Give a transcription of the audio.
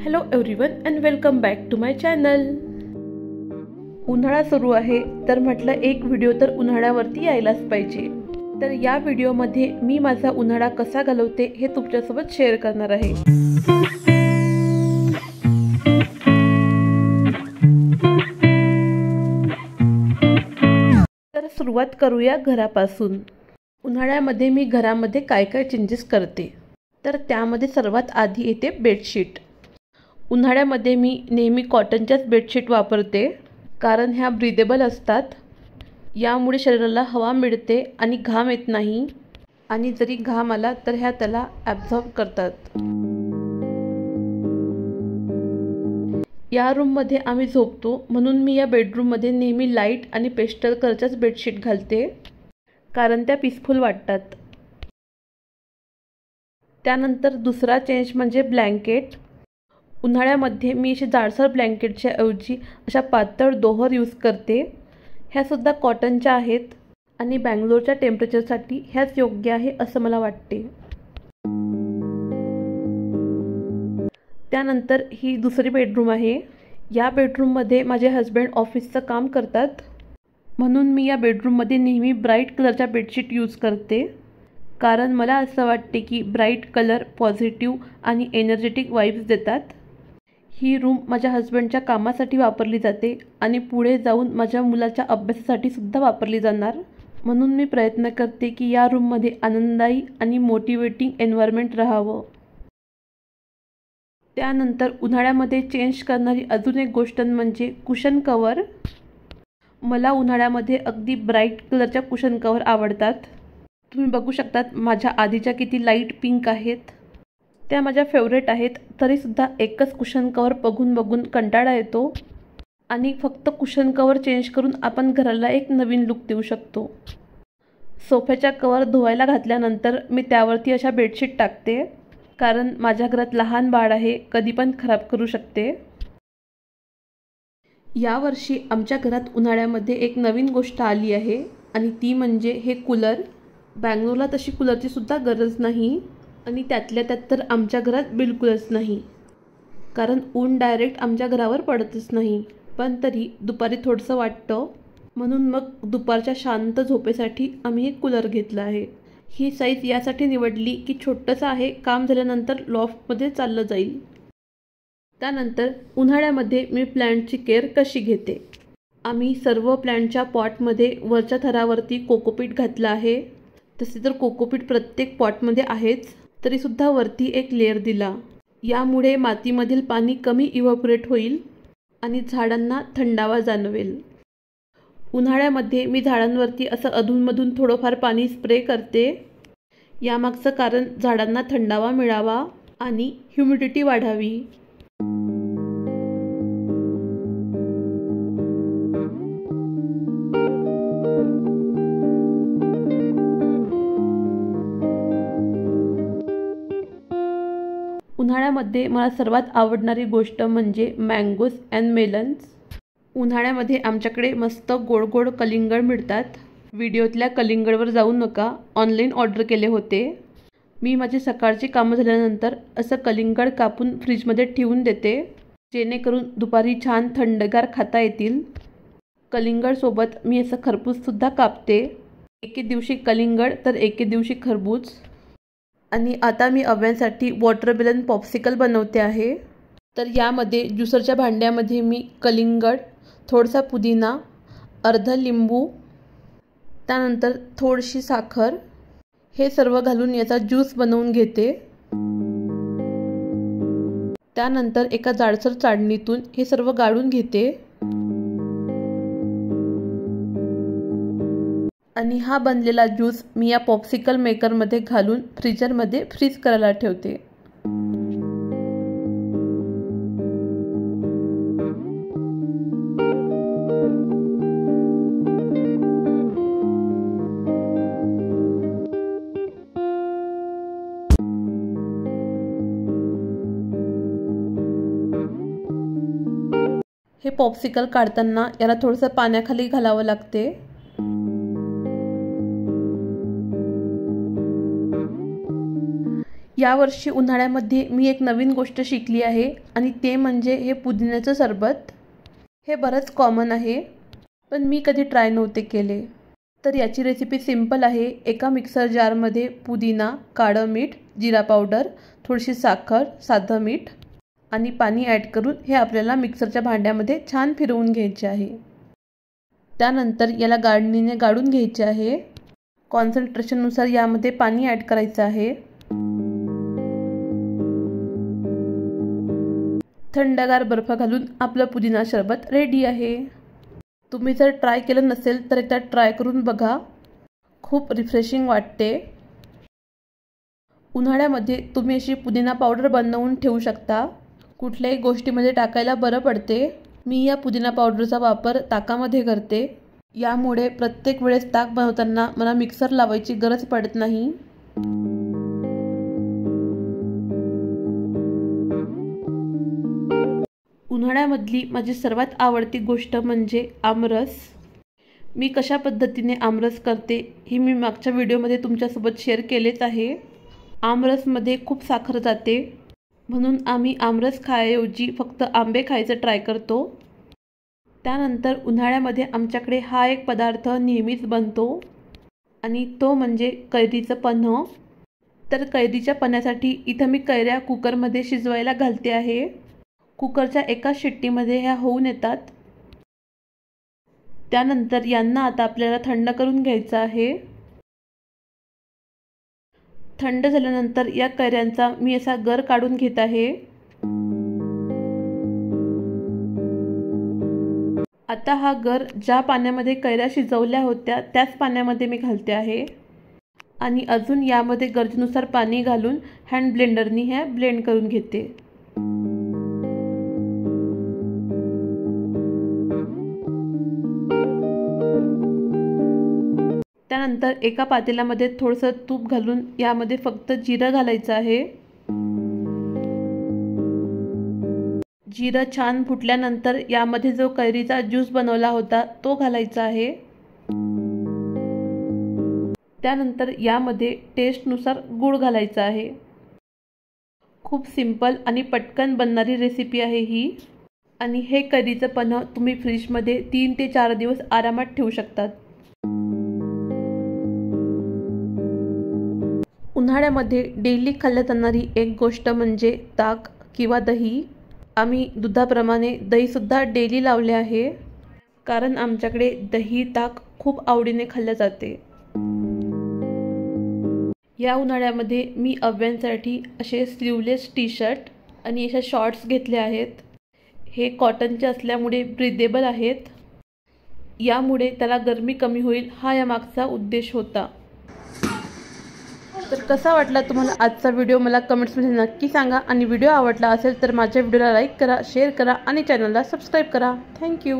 Hello everyone and welcome back to my channel. उन्हाळा सुरू आहे तर म्हटलं एक व्हिडिओ तर उन्हाळ्यावरती यायलाच पाहिजे। तर या व्हिडिओमध्ये मी माझा उन्हाळा कसा घालवते हे तुमच्यासोबत शेअर करणार आहे। तर सुरुवात करूया घरापासून। उन्हाळ्यामध्ये मी घरामध्ये काय काय चेंजेस करते तर त्यामध्ये सर्वात आधी येते बेडशीट। उन्हाळ्यामध्ये मी नेहमी कॉटनच्याच बेडशीट वापरते कारण ह्या ब्रीदेबल असतात। यामुळे शरीराला हवा मिळते आणि घाम येत नाही आणि जरी घाम आला तर ह्या त्याला ॲब्झॉर्ब करतात। या रूममध्ये आम्ही झोपतो म्हणून मी या बेडरूममध्ये नेहमी लाईट आणि पेस्टल कलरच्याच बेडशीट घालते कारण त्या पीसफुल वाटतात। त्यानंतर दुसरा चेंज म्हणजे ब्लँकेट। उन्हाळ्यामध्ये मी असे जाडसर ब्लँकेटच्या ऐवजी अशा पातळ दोहर यूज करते। ह्या सुद्धा कॉटनच्या आहेत आणि बँगलोरच्या टेम्परेचरसाठी ह्याच योग्य आहे असं मला वाटते। त्यानंतर ही दुसरी बेडरूम आहे। या बेडरूममध्ये माझे हस्बंड ऑफिसचं काम करतात म्हणून मी या बेडरूममध्ये नेहमी ब्राईट कलरच्या बेडशीट यूज करते कारण मला असं वाटते की ब्राईट कलर पॉझिटिव्ह आणि एनर्जेटिक वाइब्स देतात। ही रूम माझ्या हस्बंडच्या कामासाठी वापरली जाते आणि पुढे जाऊन माझ्या मुलाच्या अभ्यासासाठी सुद्धा वापरली जाणार म्हणून मी प्रयत्न करते की या रूममध्ये आनंददायी आणि मोटिवेटिंग एन्व्हायरमेंट राहावं। त्यानंतर उन्हाळ्यामध्ये चेंज करणारी अजून एक गोष्ट म्हणजे कुशन कवर। मला उन्हाळ्यामध्ये अगदी ब्राईट कलरच्या कुशन कवर आवडतात। तुम्ही बघू शकतात माझ्या आधीच्या किती लाईट पिंक आहेत, त्या माझ्या फेवरेट आहेत। तरीसुद्धा एकच कुशन कवर बघून कंटाळा येतो आणि फक्त कुशन कवर चेंज करून आपण घराला एक नवीन लुक देऊ शकतो। सोफ्याच्या कवर धुवायला घातल्यानंतर मी त्यावरती अशा बेडशीट टाकते कारण माझ्या घरात लहान बाळ आहे, कधी पण खराब करू शकते। यावर्षी आमच्या घरात उन्हाळ्यामध्ये एक नवीन गोष्ट आली आहे आणि ती म्हणजे हे कूलर। बँगलोरला तशी कूलरची सुद्धा गरज नाही आणि त्यातल्या त्यात तर आमच्या घरात बिलकुलच नाही कारण ऊन डायरेक्ट आमच्या घरावर पडतच नाही। पण तरी दुपारी थोडंसं वाटतं म्हणून मग दुपारच्या शांत झोपेसाठी आम्ही एक कूलर घेतला आहे। ही साईज यासाठी निवडली की छोटंसं आहे, काम झाल्यानंतर लॉफ्टमध्ये चाललं जाईल। त्यानंतर उन्हाळ्यामध्ये मी प्लॅन्टची केअर कशी घेते। आम्ही सर्व प्लॅन्टच्या पॉटमध्ये वरच्या थरावरती कोकोपीट घातलं आहे। तसे तर कोकोपीट प्रत्येक पॉटमध्ये आहेच, तरीसुद्धा वरती एक लेअर दिला। यामुळे मातीमधील पाणी कमी इव्हॅपोरेट होईल आणि झाडांना थंडावा जाणवेल। उन्हाळ्यामध्ये मी झाडांवरती असं अधूनमधून थोडंफार पाणी स्प्रे करते। यामागचं कारण झाडांना थंडावा मिळावा आणि ह्युमिडिटी वाढावी। उन्हाळ्यामध्ये मला सर्वात आवडणारी गोष्ट म्हणजे मँगोज अँड मेलन्स। उन्हाळ्यामध्ये आमच्याकडे मस्त गोड गोड कलिंगड मिळतात। व्हिडिओतल्या कलिंगडवर जाऊ नका, ऑनलाईन ऑर्डर केले होते। मी माझी सकाळची कामं झाल्यानंतर असं कलिंगड कापून फ्रीजमध्ये ठेवून देते जेणेकरून दुपारी छान थंडगार खाता येतील। कलिंगडसोबत मी असं खरबूजसुद्धा कापते, एके दिवशी कलिंगड तर एके दिवशी खरबूज। आणि आता मी अव्यांसाठी वॉटरमेलन पॉप्सिकल बनवते आहे। तर यामध्ये ज्युसरच्या भांड्यामध्ये मी कलिंगड, थोडासा पुदिना, अर्ध लिंबू, त्यानंतर थोडीशी साखर हे सर्व घालून याचा ज्यूस बनवून घेते। त्यानंतर एका जाडसर चाळणीतून हे सर्व गाळून घेते आणि हा बनलेला ज्यूस मी या पॉप्सिकल मेकरमध्ये घालून फ्रीजरमध्ये फ्रीज करायला ठेवते। हे पॉप्सिकल काढताना याला थोडंसं पाण्याखाली घालावं लागते। यावर्षी उन्हाळ्यामध्ये मी एक नवीन गोष्ट शिकली आहे आणि ते म्हणजे हे पुदिन्याचं सरबत। हे बरंच कॉमन आहे, पण मी कधी ट्राय नव्हते केले। तर याची रेसिपी सिंपल आहे। एका मिक्सर जारमध्ये पुदिना, काळं मीठ, जिरा पावडर, थोडीशी साखर, साधं मीठ आणि पाणी ॲड करून हे आपल्याला मिक्सरच्या भांड्यामध्ये छान फिरवून घ्यायचे आहे। त्यानंतर याला गाळणीने गाळून घ्यायचे आहे। कॉन्सन्ट्रेशननुसार यामध्ये पाणी ॲड करायचं आहे। थंडगार बर्फ घालून आपलं पुदिना सरबत रेडी आहे। तुम्ही जर ट्राय केलं नसेल तर एकदा ट्राय करून बघा, खूप रिफ्रेशिंग वाटते। उन्हाळ्यामध्ये तुम्ही अशी पुदिना पावडर बनवून ठेवू शकता, कुठल्याही गोष्टीमध्ये टाकायला बरं पडते। मी या पुदिना पावडरचा वापर ताकामध्ये करते, यामुळे प्रत्येक वेळेस ताक बनवताना मला मिक्सर लावायची गरज पडत नाही। उन्हाळ्यामधली माझी सर्वात आवडती गोष्ट म्हणजे आमरस। मी कशा पद्धतीने आमरस करते हे मी मागच्या व्हिडिओमध्ये तुमच्यासोबत शेअर केलेच आहे। आमरसमध्ये खूप साखर जाते, म्हणून आम्ही आमरस खाण्याऐवजी फक्त आंबे खायचं ट्राय करतो। त्यानंतर उन्हाळ्यामध्ये आमच्याकडे हा एक पदार्थ नेहमीच बनतो आणि तो म्हणजे कैरीचं पन्ह। तर कैरीच्या पन्ह्यासाठी इथं मी कैऱ्या कुकरमध्ये शिजवायला घालते आहे। कुकरच्या एका शिट्टीमध्ये ह्या होऊन येतात। त्यानंतर यांना आता आपल्याला थंड करून घ्यायचं आहे। थंड झाल्यानंतर या कैऱ्यांचा मी असा गर काढून घेत आहे। आता हा गर ज्या पाण्यामध्ये कैऱ्या शिजवल्या होत्या त्याच पाण्यामध्ये मी घालते आहे आणि अजून यामध्ये गरजेनुसार पाणी घालून हँड ब्लेंडरनी हे ब्लेंड करून घेते। त्यानंतर एका पातेल्यामध्ये थोडंसं तूप घालून यामध्ये फक्त जिरं घालायचं आहे। जिरं छान फुटल्यानंतर यामध्ये जो कैरीचा ज्यूस बनवला होता तो घालायचा आहे। त्यानंतर यामध्ये टेस्टनुसार गूळ घालायचा आहे। खूप सिंपल आणि पटकन बनणारी रेसिपी आहे ही आणि हे कैरीचं पन्ह तुम्ही फ्रीजमध्ये 3 ते 4 दिवस आरामात ठेवू शकतात। उन्हाळ्यामध्ये डेली खाल्ल्या जाणारी एक गोष्ट म्हणजे ताक किंवा दही। आम्ही दुधाप्रमाणे दहीसुद्धा डेली लावले आहे, कारण आमच्याकडे दही ताक खूप आवडीने खाल्ले जाते। या उन्हाळ्यामध्ये मी अव्यांसाठी असे स्लीवलेस टी शर्ट आणि अशा शॉर्ट्स घेतले आहेत। हे कॉटनचे असल्यामुळे ब्रीदेबल आहेत, यामुळे त्याला गरमी कमी होईल हा यामागचा उद्देश होता। तर कसा वाटला तुम्हाला आजचा व्हिडिओ मला कमेंट्समध्ये नक्की सांगा आणि व्हिडिओ आवडला असेल तर माझ्या व्हिडिओला लाईक करा, शेअर करा आणि चॅनलला सबस्क्राईब करा। थँक्यू।